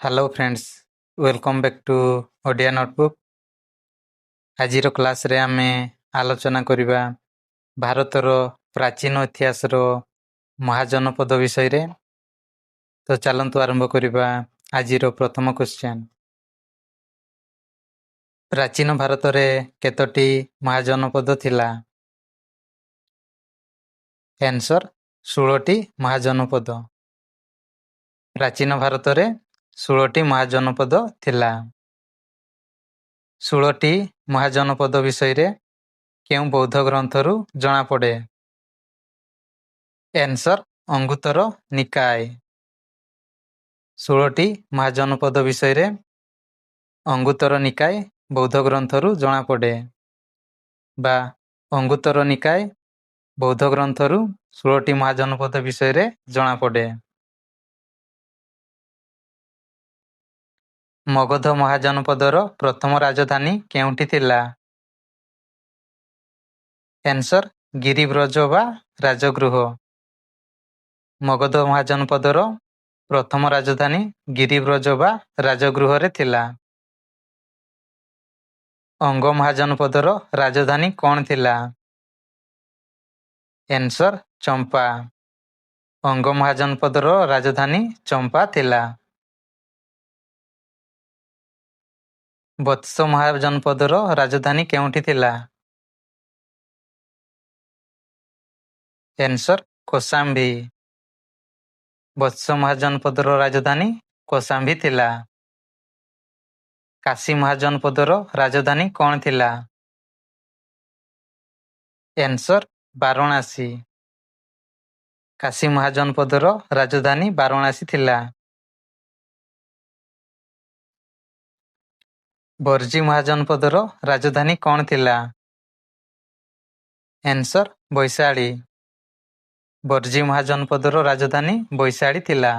Hello friends, welcome back to Odia notebook. आजिर class रे आमे आलोचना करिबा भारतर प्राचीन इतिहासर महाजनपद विषय रे। तो चलंतु आरंभ करिबा आजिर प्रथम क्वेश्चन। प्राचीन भारत रे केतोटी महाजनपद थिला? आंसर 16टी महाजनपद। प्राचीन भारत रे 16टी महाजनपद थिला। 16टी महाजनपद विषय रे केउं बौद्ध ग्रंथरु जणा पड़े? आंसर अंगुत्तर निकाय। 16टी महाजनपद विषय रे अंगुत्तर निकाय बौद्ध ग्रंथरु जणा पड़े बा अंगुत्तर निकाय बौद्ध ग्रंथरु 16टी महाजनपद विषय रे जणा पड़े। मगध महाजनपदर प्रथम राजधानी केउंठी थिला? आंसर गिरिब्रज बा राजगृह। मगध महाजनपदर प्रथम राजधानी गिरिब्रज बा राजगृह रे थिला। अंग महाजनपदर राजधानी कौन थिला? आंसर चंपा। अंग महाजनपदर राजधानी चंपा थिला। वत्स महाजनपदर राजधानी केउंठी थिला? आंसर कौशाम्बी। वत्स महाजनपदर राजधानी कौशाम्बी थिला। काशी महाजनपदर राजधानी कौन थिला? आंसर वाराणसी। काशी महाजनपदर राजधानी वाराणसी थिला। बर्जी महाजनपदर राजधानी कौन थिला? आंसर वैशाली। बर्जी महाजनपदर राजधानी वैशाली थिला।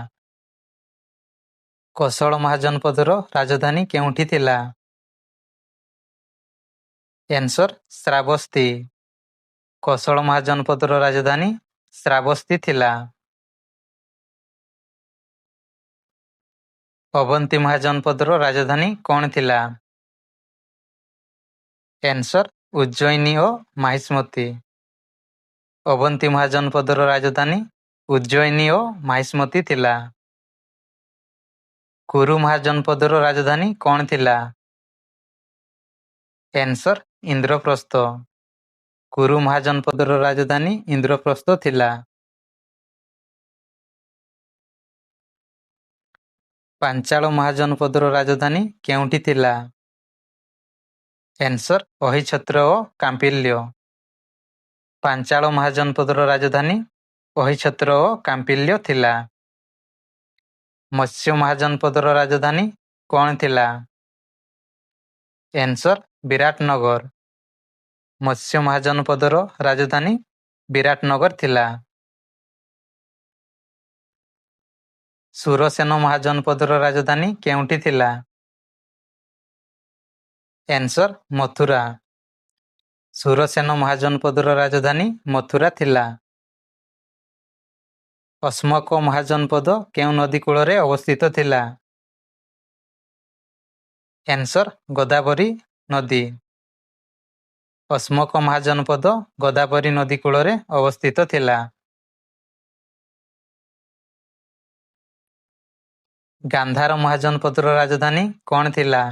कोशल महाजनपदर राजधानी केउंठी थिला? आंसर श्रावस्ती। कोशल महाजनपदर राजधानी श्रावस्ती थिला। अवंती महाजनपदर राजधानी कौन थिला? आंसर उज्जयिनी और माहिष्मती। अवंती महाजनपदर राजधानी उज्जयिनी और माहिष्मती थिला। कुरु महाजनपदर राजधानी कौन थिला? आंसर इंद्रप्रस्थ। कुरु महाजनपदर राजधानी इंद्रप्रस्थ थिला। पांचाल महाजनपदर राजधानी केउंठी थिला? आंसर अहिछत्र और कांपिल्य। पांचाल महाजनपदर राजधानी अहिछत्र और कांपिल्य थिला। मत्स्य महाजनपदर राजधानी कौन थिला? आंसर विराटनगर। मत्स्य महाजनपदर राजधानी विराटनगर थिला। सुरसेन महाजनपदर राजधानी केउंठी थिला? आंसर मथुरा। सुरसेन महाजनपदर राजधानी मथुरा थिला। अस्मक महाजनपद केउ नदी कूल रे अवस्थित थिला? आंसर गोदावरी नदी। अस्मक महाजनपद गोदावरी नदी कूल रे अवस्थित थिला। गांधार महाजनपदर राजधानी कौन थिला?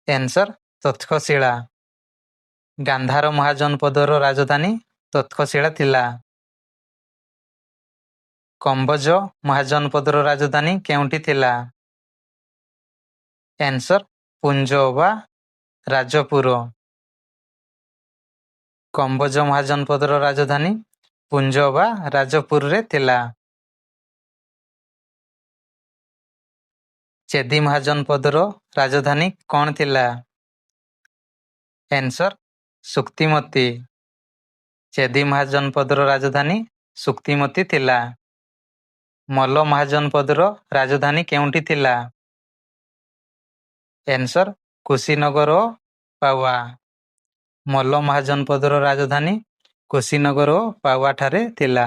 आंसर तक्षशिला। गांधार महाजनपदर राजधानी तक्षशिला थिला। कंबोज महाजनपदर राजधानी केउंठी थिला? आंसर पुंज बा राजपुर। कंबोज महाजनपदर राजधानी पुंज बा राजपुर रे थिला। चेदी महाजनपदर राजधानी कौन थिला? आंसर सुक्तिमती। चेदी महाजनपदर राजधानी सुक्तिमती थिला। मल्ल महाजनपदर राजधानी केउंठी थिला? आंसर कुशीनगर और पावा। मल्ल महाजनपदर राजधानी कुशीनगर और पावा ठारे थिला।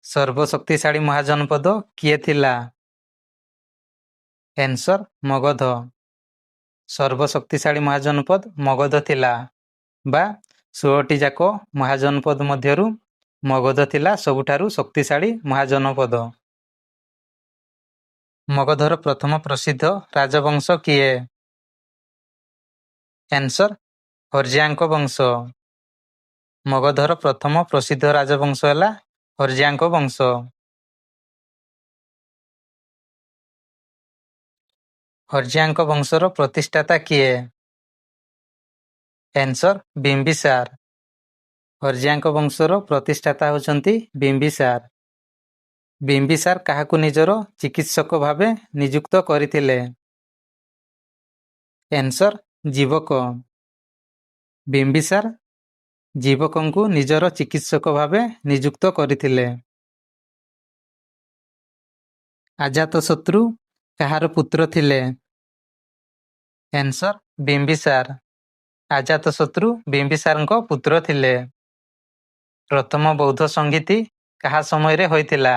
ସର୍ବଶକ୍ତିଶାଳୀ ମହାଜନପଦ କିଏ ଥିଲା? ଆନ୍ସର ମଗଧ। ସର୍ବଶକ୍ତିଶାଳୀ ମହାଜନପଦ ମଗଧ ଥିଲା ବା 16ଟି ଯାକ ମହାଜନପଦ ମଧ୍ୟରୁ ମଗଧ ଥିଲା ସବୁଠାରୁ ଶକ୍ତିଶାଳୀ ମହାଜନପଦ। ମଗଧର ପ୍ରଥମ ପ୍ରସିଦ୍ଧ ରାଜବଂଶ କିଏ? ଆନ୍ସର ହର୍ଯାଙ୍କ ବଂଶ। ମଗଧର ପ୍ରଥମ ପ୍ରସିଦ୍ଧ ରାଜବଂଶ ହେଲା ହର୍ଯାଙ୍କ ବଂଶ। ହର୍ଯାଙ୍କ ବଂଶର ପ୍ରତିଷ୍ଠାତା କିଏ? ଆନ୍ସର ବିମ୍ବିସାର। ହର୍ଯାଙ୍କ ବଂଶର ପ୍ରତିଷ୍ଠାତା ହେଉଛନ୍ତି ବିମ୍ବିସାର। ବିମ୍ବିସାର କାହାକୁ ନିଜର ଚିକିତ୍ସକ ଭାବେ ନିଯୁକ୍ତ କରିଥିଲେ? ଆନ୍ସର ଜୀବକ। ବିମ୍ବିସାର ଜୀବକଙ୍କୁ ନିଜର ଚିକିତ୍ସକ ଭାବେ ନିଯୁକ୍ତ କରିଥିଲେ। ଅଜାତଶତ୍ରୁ କାହାର ପୁତ୍ର ଥିଲେ? ଆନ୍ସର ବିମ୍ବିସାର। ଅଜାତଶତ୍ରୁ ବିମ୍ବିସାରଙ୍କ ପୁତ୍ର ଥିଲେ। ପ୍ରଥମ ବୌଦ୍ଧ ସଂହିତି କାହା ସମୟରେ ହୋଇଥିଲା?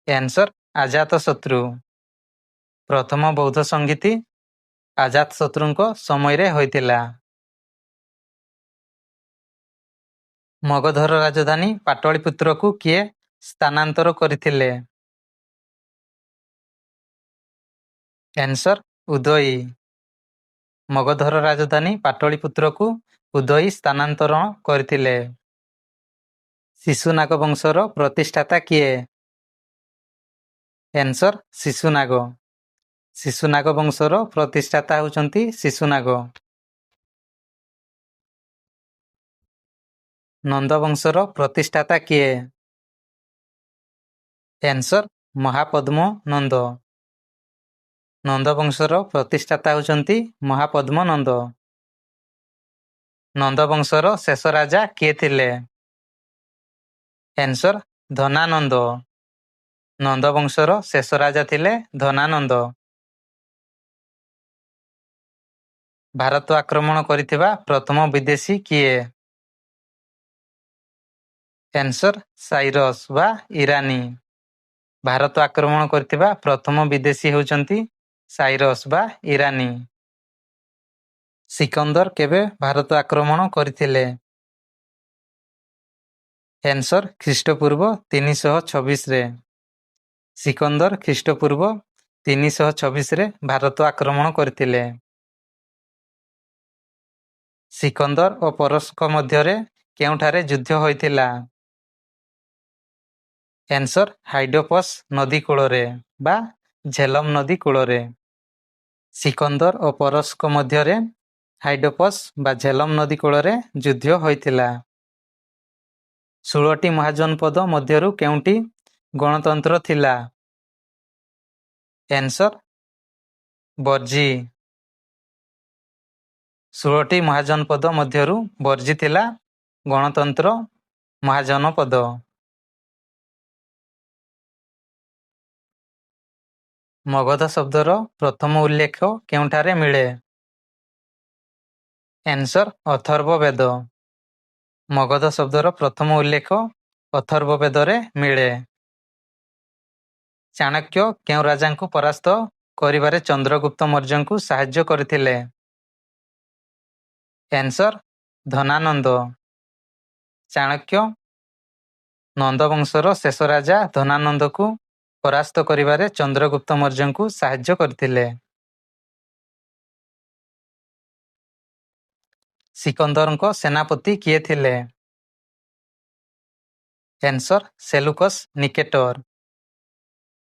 ଆନ୍ସର ଅଜାତଶତ୍ରୁ। ପ୍ରଥମ ବୌଦ୍ଧ ସଂହିତି ଅଜାତଶତ୍ରୁଙ୍କ ସମୟରେ ହୋଇଥିଲା। ମଗଧର ରାଜଧାନୀ ପାଟଳିପୁତ୍ରକୁ କିଏ ସ୍ଥାନାନ୍ତର କରିଥିଲେ? ଆନ୍ସର ଉଦୟୀ। ମଗଧର ରାଜଧାନୀ ପାଟଳିପୁତ୍ରକୁ ଉଦୟୀ ସ୍ଥାନାନ୍ତରଣ କରିଥିଲେ। ଶିଶୁନାଗ ବଂଶର ପ୍ରତିଷ୍ଠାତା କିଏ? ଆନ୍ସର ଶିଶୁନାଗ। ଶିଶୁନାଗ ବଂଶର ପ୍ରତିଷ୍ଠାତା ହେଉଛନ୍ତି ଶିଶୁନାଗ। ନନ୍ଦ ବଂଶର ପ୍ରତିଷ୍ଠାତା କିଏ? ଆନ୍ସର ମହାପଦ୍ମ ନନ୍ଦ। ନନ୍ଦ ବଂଶର ପ୍ରତିଷ୍ଠାତା ହେଉଛନ୍ତି ମହାପଦ୍ମ ନନ୍ଦ। ନନ୍ଦ ବଂଶର ଶେଷ ରାଜା କିଏ ଥିଲେ? ଆନ୍ସର ଧନାନନ୍ଦ। ନନ୍ଦ ବଂଶର ଶେଷ ରାଜା ଥିଲେ ଧନାନନ୍ଦ। ଭାରତ ଆକ୍ରମଣ କରିଥିବା ପ୍ରଥମ ବିଦେଶୀ କିଏ? ଆନ୍ସର ସାଇରସ୍ ବା ଇରାନୀ। ଭାରତ ଆକ୍ରମଣ କରିଥିବା ପ୍ରଥମ ବିଦେଶୀ ହେଉଛନ୍ତି ସାଇରସ୍ ବା ଇରାନୀ। ସିକନ୍ଦର କେବେ ଭାରତ ଆକ୍ରମଣ କରିଥିଲେ? ଆନ୍ସର ଖ୍ରୀଷ୍ଟପୂର୍ବ 326ରେ। ସିକନ୍ଦର ଖ୍ରୀଷ୍ଟପୂର୍ବ 326ରେ ଭାରତ ଆକ୍ରମଣ କରିଥିଲେ। ସିକନ୍ଦର ଓ ପରସ୍ଙ୍କ ମଧ୍ୟରେ କେଉଁଠାରେ ଯୁଦ୍ଧ ହୋଇଥିଲା? ଆନ୍ସର ହାଇଡୋପସ୍ ନଦୀ କୂଳରେ ବା ଝେଲମ ନଦୀ କୂଳରେ। ସିକନ୍ଦର ଓ ପରସ୍ଙ୍କ ମଧ୍ୟରେ ହାଇଡୋପସ୍ ବା ଝେଲମ ନଦୀ କୂଳରେ ଯୁଦ୍ଧ ହୋଇଥିଲା। 16ଟି ମହାଜନପଦ ମଧ୍ୟରୁ କେଉଁଟି ଗଣତନ୍ତ୍ର ଥିଲା? ଆନ୍ସର ବର୍ଜି। 16ଟି ମହାଜନପଦ ମଧ୍ୟରୁ ବର୍ଜି ଥିଲା ଗଣତନ୍ତ୍ର ମହାଜନପଦ। ମଗଧ ଶବ୍ଦର ପ୍ରଥମ ଉଲ୍ଲେଖ କେଉଁଠାରେ ମିଳେ? ଆନ୍ସର ଅଥର୍ବବେଦ। ମଗଧ ଶବ୍ଦର ପ୍ରଥମ ଉଲ୍ଲେଖ ଅଥର୍ବବେଦରେ ମିଳେ। ଚାଣକ୍ୟ କେଉଁ ରାଜାଙ୍କୁ ପରାସ୍ତ କରିବାରେ ଚନ୍ଦ୍ରଗୁପ୍ତ ମୌର୍ଯ୍ୟଙ୍କୁ ସାହାଯ୍ୟ କରିଥିଲେ? ଆନ୍ସର ଧନାନନ୍ଦ। ଚାଣକ୍ୟ ନନ୍ଦ ବଂଶର ଶେଷ ରାଜା ଧନାନନ୍ଦକୁ ପରାସ୍ତ କରିବାରେ ଚନ୍ଦ୍ରଗୁପ୍ତ ମୌର୍ଯ୍ୟଙ୍କୁ ସାହାଯ୍ୟ କରିଥିଲେ। ସିକନ୍ଦରଙ୍କ ସେନାପତି କିଏ ଥିଲେ? ଆନ୍ସର ସେଲୁକସ୍ ନିକେଟର।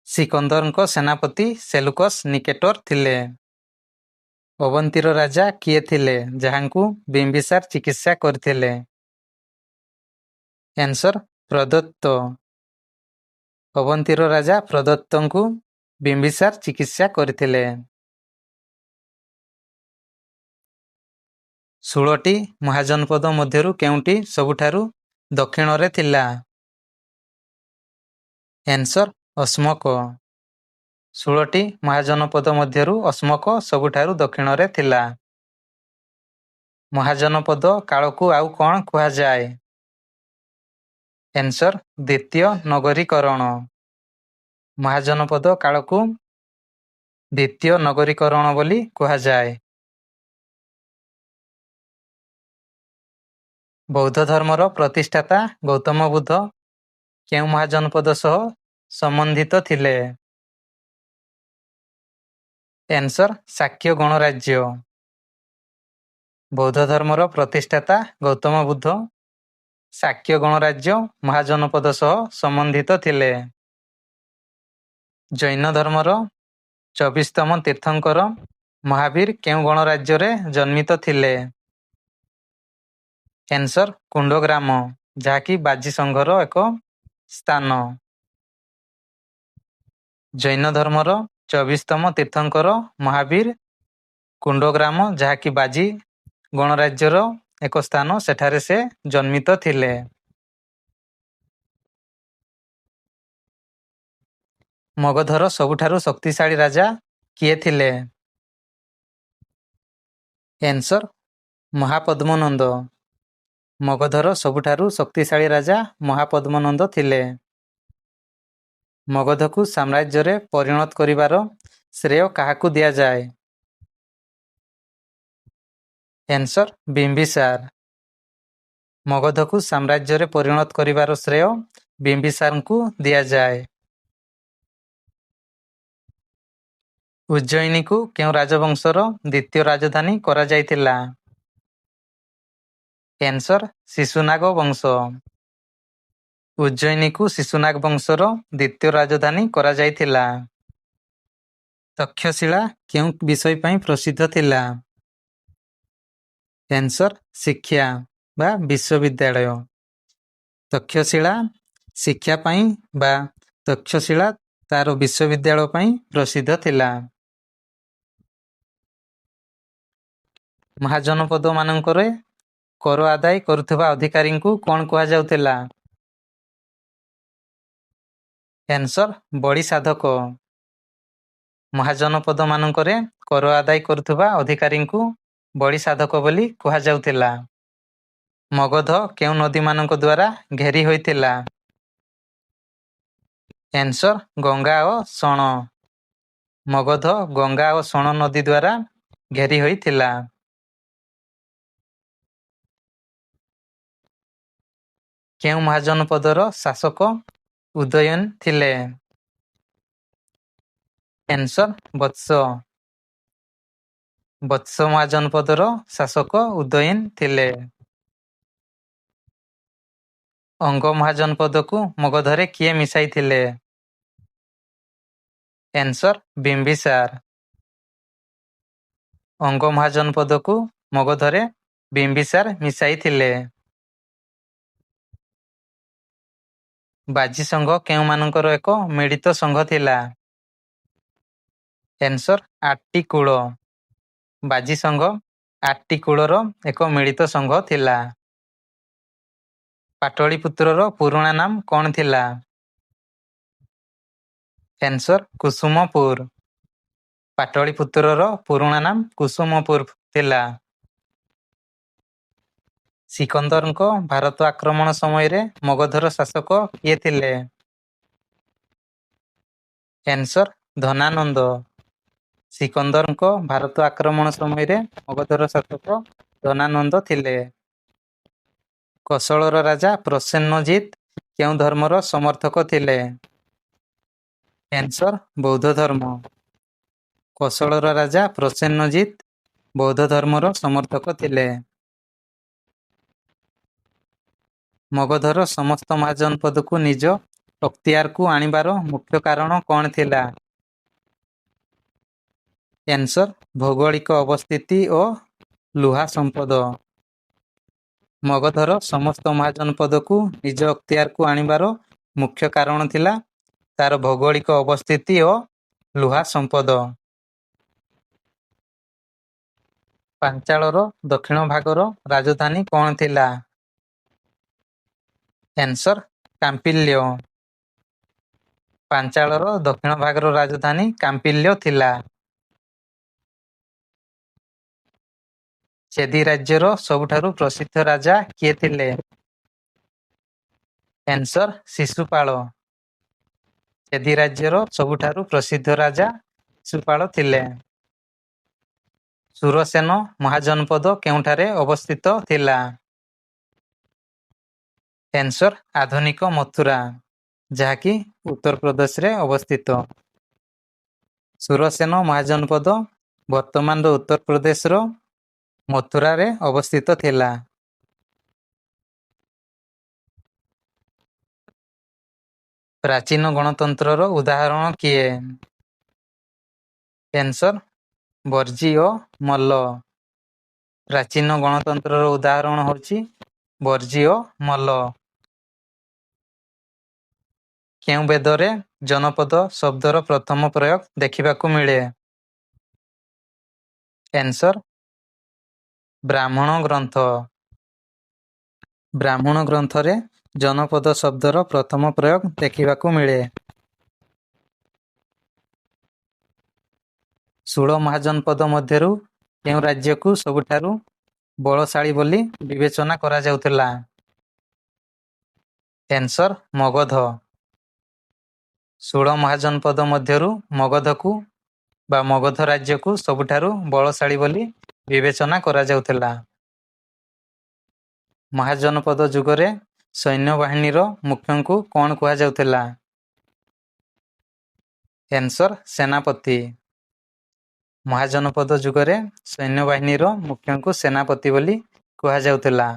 ସିକନ୍ଦରଙ୍କ ସେନାପତି ସେଲୁକସ୍ ନିକେଟର ଥିଲେ। ଅବନ୍ତୀର ରାଜା କିଏ ଥିଲେ ଯାହାଙ୍କୁ ବିମ୍ବିସାର ଚିକିତ୍ସା କରିଥିଲେ? ଆନ୍ସର ପ୍ରଦତ୍ତ। ଅବନ୍ତୀର ରାଜା ପ୍ରଦତ୍ତଙ୍କୁ ବିମ୍ବିସାର ଚିକିତ୍ସା କରିଥିଲେ। 16ଟି ମହାଜନପଦ ମଧ୍ୟରୁ କେଉଁଟି ସବୁଠାରୁ ଦକ୍ଷିଣରେ ଥିଲା? ଆନ୍ସର ଅଶ୍ମକ। 16ଟି ମହାଜନପଦ ମଧ୍ୟରୁ ଅଶ୍ମକ ସବୁଠାରୁ ଦକ୍ଷିଣରେ ଥିଲା। ମହାଜନପଦ କାଳକୁ ଆଉ କ'ଣ କୁହାଯାଏ? ଆନ୍ସର ଦ୍ୱିତୀୟ ନଗରୀକରଣ। ମହାଜନପଦ କାଳକୁ ଦ୍ୱିତୀୟ ନଗରୀକରଣ ବୋଲି କୁହାଯାଏ। ବୌଦ୍ଧ ଧର୍ମର ପ୍ରତିଷ୍ଠାତା ଗୌତମ ବୁଦ୍ଧ କେଉଁ ମହାଜନପଦ ସହ ସମ୍ବନ୍ଧିତ ଥିଲେ? ଆନ୍ସର ଶାକ୍ୟ ଗଣରାଜ୍ୟ। ବୌଦ୍ଧ ଧର୍ମର ପ୍ରତିଷ୍ଠାତା ଗୌତମ ବୁଦ୍ଧ ଶାକ୍ୟ ଗଣରାଜ୍ୟ ମହାଜନପଦ ସହ ସମ୍ବନ୍ଧିତ ଥିଲେ। ଜୈନ ଧର୍ମର 24ତମ ତୀର୍ଥଙ୍କର ମହାବୀର କେଉଁ ଗଣରାଜ୍ୟରେ ଜନ୍ମିତ ଥିଲେ? ଆନ୍ସର କୁଣ୍ଡଗ୍ରାମ, ଯାହାକି ବାଜି ସଂଘର ଏକ ସ୍ଥାନ। ଜୈନ ଧର୍ମର 24ତମ ତୀର୍ଥଙ୍କର ମହାବୀର କୁଣ୍ଡଗ୍ରାମ, ଯାହାକି ବାଜି ଗଣରାଜ୍ୟର ଏକ ସ୍ଥାନ, ସେଠାରେ ସେ ଜନ୍ମିତ ଥିଲେ। ମଗଧର ସବୁଠାରୁ ଶକ୍ତିଶାଳୀ ରାଜା କିଏ ଥିଲେ? ଆନ୍ସର ମହାପଦ୍ମନନ୍ଦ। ମଗଧର ସବୁଠାରୁ ଶକ୍ତିଶାଳୀ ରାଜା ମହାପଦ୍ମନନ୍ଦ ଥିଲେ। ମଗଧକୁ ସାମ୍ରାଜ୍ୟରେ ପରିଣତ କରିବାର ଶ୍ରେୟ କାହାକୁ ଦିଆଯାଏ? ଆନ୍ସର ବିମ୍ବିସାର। ମଗଧକୁ ସାମ୍ରାଜ୍ୟରେ ପରିଣତ କରିବାର ଶ୍ରେୟ ବିମ୍ବିସାରଙ୍କୁ ଦିଆଯାଏ। ଉଜ୍ଜୟିନୀକୁ କେଉଁ ରାଜବଂଶର ଦ୍ୱିତୀୟ ରାଜଧାନୀ କରାଯାଇଥିଲା? ଆନ୍ସର ଶିଶୁନାଗ ବଂଶ। ଉଜ୍ଜୟିନୀକୁ ଶିଶୁନାଗ ବଂଶର ଦ୍ୱିତୀୟ ରାଜଧାନୀ କରାଯାଇଥିଲା। ତକ୍ଷଶିଳା କେଉଁ ବିଷୟ ପାଇଁ ପ୍ରସିଦ୍ଧ ଥିଲା? ଆନ୍ସର ଶିକ୍ଷା ବା ବିଶ୍ୱବିଦ୍ୟାଳୟ। ତକ୍ଷଶିଳା ଶିକ୍ଷା ପାଇଁ ବା ତକ୍ଷଶିଳା ତାର ବିଶ୍ୱବିଦ୍ୟାଳୟ ପାଇଁ ପ୍ରସିଦ୍ଧ ଥିଲା। ମହାଜନପଦ ମାନଙ୍କରେ କର ଆଦାୟ କରୁଥିବା ଅଧିକାରୀଙ୍କୁ କଣ କୁହାଯାଉଥିଲା? ଆନ୍ସର ବଳି ସାଧକ। ମହାଜନପଦ ମାନଙ୍କରେ କର ଆଦାୟ କରୁଥିବା ଅଧିକାରୀଙ୍କୁ ବଳି ସାଧକ ବୋଲି କୁହାଯାଉଥିଲା। ମଗଧ କେଉଁ ନଦୀମାନଙ୍କ ଦ୍ୱାରା ଘେରି ହୋଇଥିଲା? ଆନ୍ସର ଗଙ୍ଗା ଓ ଶଣ। ମଗଧ ଗଙ୍ଗା ଓ ଶଣ ନଦୀ ଦ୍ୱାରା ଘେରି ହୋଇଥିଲା। କେଉଁ ମହାଜନପଦର ଶାସକ ଉଦୟନ ଥିଲେ? ଆନ୍ସର ବତ୍ସ। ବତ୍ସ ମହାଜନପଦର ଶାସକ ଉଦୟନ ଥିଲେ। ଅଙ୍ଗ ମହାଜନପଦକୁ ମଗଧରେ କିଏ ମିଶାଇଥିଲେ? ଆନ୍ସର ବିମ୍ବିସାର। ଅଙ୍ଗ ମହାଜନପଦକୁ ମଗଧରେ ବିମ୍ବିସାର ମିଶାଇଥିଲେ। ବାଜି ସଂଘ କେଉଁମାନଙ୍କର ଏକ ମିଳିତ ସଂଘ ଥିଲା? ଆନ୍ସର ଆଟ୍ଟିକୂଳ। ବାଜି ସଂଘ ଆଟ୍ଟିକୂଳର ଏକ ମିଳିତ ସଂଘ ଥିଲା। ପାଟଳୀପୁତ୍ରର ପୁରୁଣା ନାମ କଣ ଥିଲା? ଆନ୍ସର କୁସୁମପୁର। ପାଟଳୀପୁତ୍ରର ପୁରୁଣା ନାମ କୁସୁମପୁର ଥିଲା। ସିକନ୍ଦରଙ୍କ ଭାରତ ଆକ୍ରମଣ ସମୟରେ ମଗଧର ଶାସକ କିଏ ଥିଲେ? ଆନ୍ସର ଧନାନନ୍ଦ। ସିକନ୍ଦରଙ୍କ ଭାରତ ଆକ୍ରମଣ ସମୟରେ ମଗଧର ଶାସକ ଧନାନନ୍ଦ ଥିଲେ। କୋଶଳର ରାଜା ପ୍ରସେନଜିତ କେଉଁ ଧର୍ମର ସମର୍ଥକ ଥିଲେ? ଆନ୍ସର ବୌଦ୍ଧ ଧର୍ମ। କୋଶଳର ରାଜା ପ୍ରସେନଜିତ ବୌଦ୍ଧ ଧର୍ମର ସମର୍ଥକ ଥିଲେ। ମଗଧର ସମସ୍ତ ମହାଜନପଦକୁ ନିଜ ଅକ୍ତିଆରକୁ ଆଣିବାର ମୁଖ୍ୟ କାରଣ କଣ ଥିଲା? ଆନ୍ସର ଭୌଗୋଳିକ ଅବସ୍ଥିତି ଓ ଲୁହା ସମ୍ପଦ। ମଗଧର ସମସ୍ତ ମହାଜନପଦକୁ ନିଜ ଅକ୍ତିଆରକୁ ଆଣିବାର ମୁଖ୍ୟ କାରଣ ଥିଲା ତାର ଭୌଗୋଳିକ ଅବସ୍ଥିତି ଓ ଲୁହା ସମ୍ପଦ। ପାଞ୍ଚାଳର ଦକ୍ଷିଣ ଭାଗର ରାଜଧାନୀ କଣ ଥିଲା? ଆନ୍ସର କାମ୍ପିଲ୍ୟ। ପାଞ୍ଚାଳର ଦକ୍ଷିଣ ଭାଗର ରାଜଧାନୀ କାମ୍ପିଲ୍ୟ ଥିଲା। ଚେଦି ରାଜ୍ୟର ସବୁଠାରୁ ପ୍ରସିଦ୍ଧ ରାଜା କିଏ ଥିଲେ? ଆନ୍ସର ଶିଶୁପାଳ। ଚେଦି ରାଜ୍ୟର ସବୁଠାରୁ ପ୍ରସିଦ୍ଧ ରାଜା ଶିଶୁପାଳ ଥିଲେ। ସୁରସେନ ମହାଜନପଦ କେଉଁଠାରେ ଅବସ୍ଥିତ ଥିଲା? ଆନ୍ସର ଆଧୁନିକ ମଥୁରା, ଯାହାକି ଉତ୍ତରପ୍ରଦେଶରେ ଅବସ୍ଥିତ। ସୁରସେନ ମହାଜନପଦ ବର୍ତ୍ତମାନର ଉତ୍ତରପ୍ରଦେଶର ମଥୁରାରେ ଅବସ୍ଥିତ ଥିଲା। ପ୍ରାଚୀନ ଗଣତନ୍ତ୍ରର ଉଦାହରଣ କିଏ? ଆନ୍ସର ବର୍ଜି ଓ ମଲ୍ଲ। ପ୍ରାଚୀନ ଗଣତନ୍ତ୍ରର ଉଦାହରଣ ହେଉଛି ବର୍ଜି ଓ ମଲ୍ଲ। କେଉଁ ବେଦରେ ଜନପଦ ଶବ୍ଦର ପ୍ରଥମ ପ୍ରୟୋଗ ଦେଖିବାକୁ ମିଳେ? ଆନ୍ସର ବ୍ରାହ୍ମଣ ଗ୍ରନ୍ଥ। ବ୍ରାହ୍ମଣ ଗ୍ରନ୍ଥରେ ଜନପଦ ଶବ୍ଦର ପ୍ରଥମ ପ୍ରୟୋଗ ଦେଖିବାକୁ ମିଳେ। ଷୋଳ ମହାଜନପଦ ମଧ୍ୟରୁ କେଉଁ ରାଜ୍ୟକୁ ସବୁଠାରୁ ବଳଶାଳୀ ବୋଲି ବିବେଚନା କରାଯାଉଥିଲା? ଆନ୍ସର ମଗଧ। ଷୋଳ ମହାଜନପଦ ମଧ୍ୟରୁ ମଗଧକୁ ବା ମଗଧ ରାଜ୍ୟକୁ ସବୁଠାରୁ ବଳଶାଳୀ ବୋଲି ବିବେଚନା କରାଯାଉଥିଲା। ମହାଜନପଦ ଯୁଗରେ ସୈନ୍ୟବାହିନୀର ମୁଖ୍ୟଙ୍କୁ କ'ଣ କୁହାଯାଉଥିଲା? ଆନ୍ସର ସେନାପତି। ମହାଜନପଦ ଯୁଗରେ ସୈନ୍ୟବାହିନୀର ମୁଖ୍ୟଙ୍କୁ ସେନାପତି ବୋଲି କୁହାଯାଉଥିଲା।